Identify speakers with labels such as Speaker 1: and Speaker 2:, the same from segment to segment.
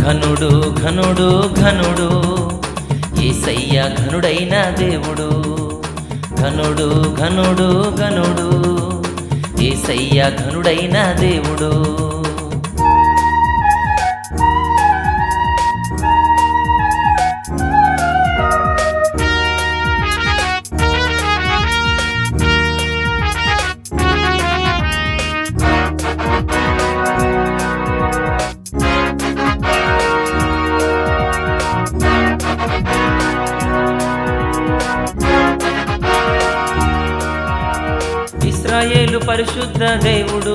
Speaker 1: ఘనుడు ఘనుడు ఘనుడు యేసయ్య ఘనుడైన దేవుడు. ఘనుడు ఘనుడు ఘనుడు యేసయ్య ఘనుడైన దేవుడు. ఇశ్రాయేలు పరిశుద్ధ దేవుడు,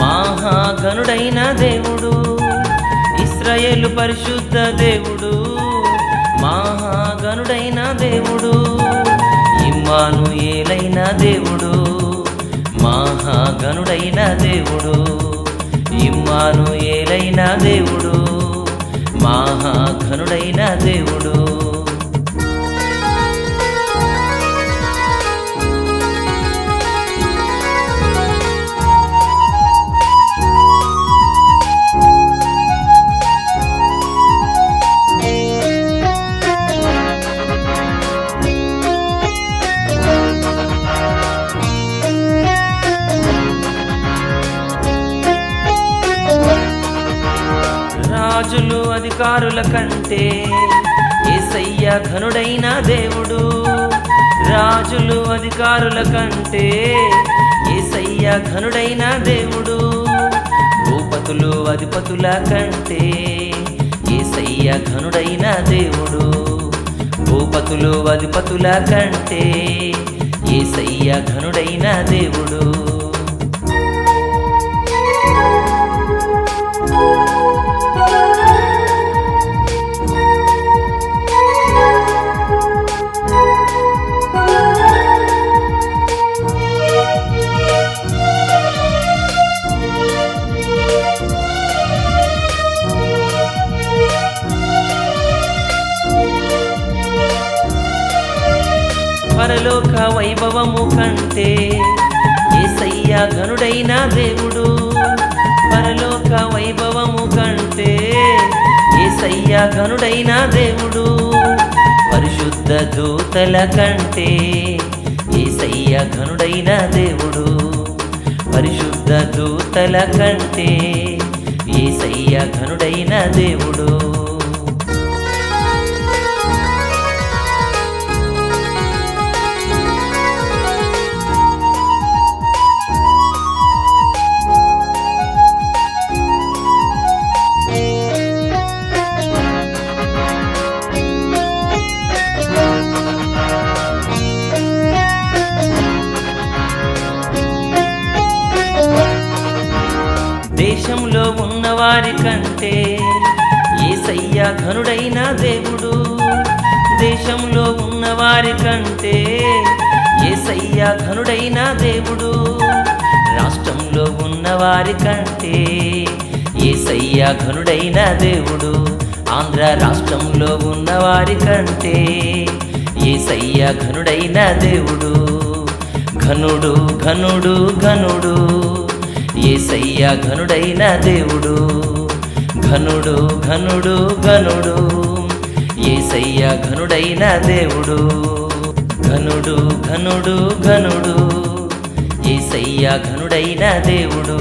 Speaker 1: మహాగణుడైన దేవుడు. ఇశ్రాయేలు పరిశుద్ధ దేవుడు, మహాగణుడైన దేవుడు. ఇమ్మానుయేలైన దేవుడు, మహాగణుడైన దేవుడు. ఇమ్మానుయేలైన దేవుడు, మహాగణుడైన దేవుడు. రాజులు అధికారుల కంటే యేసయ్య ఘనుడైన దేవుడు. రాజులు అధికారుల కంటే యేసయ్య ఘనుడైన దేవుడు. భూపతులు అధిపతుల కంటే యేసయ్య ఘనుడైన దేవుడు. భూపతులు అధిపతుల కంటే యేసయ్య ఘనుడైన దేవుడు. పరలోక వైభవము కంటే యేసయ్య ఘనుడైన దేవుడు. పరలోక వైభవము కంటే యేసయ్య ఘనుడైన దేవుడు. పరిశుద్ధ దూతల కంటే యేసయ్య ఘనుడైన దేవుడు. పరిశుద్ధ దూతల కంటే యేసయ్య ఘనుడైన దేవుడు. దేశంలో ఉన్నవారి కంటే యేసయ్య ఘనుడైన దేవుడు. దేశంలో ఉన్నవారి కంటే యేసయ్య ఘనుడైన దేవుడు. రాష్ట్రంలో ఉన్నవారి కంటే యేసయ్య ఘనుడైన దేవుడు. ఆంధ్ర రాష్ట్రంలో ఉన్నవారి కంటే యేసయ్య ఘనుడైన దేవుడు. ఘనుడు ఘనుడు ఘనుడు యేసయ్య ఘనుడైన దేవుడు. ఘనుడు ఘనుడు ఘనుడు యేసయ్య ఘనుడైన దేవుడు. ఘనుడు ఘనుడు ఘనుడు యేసయ్య ఘనుడైన దేవుడు.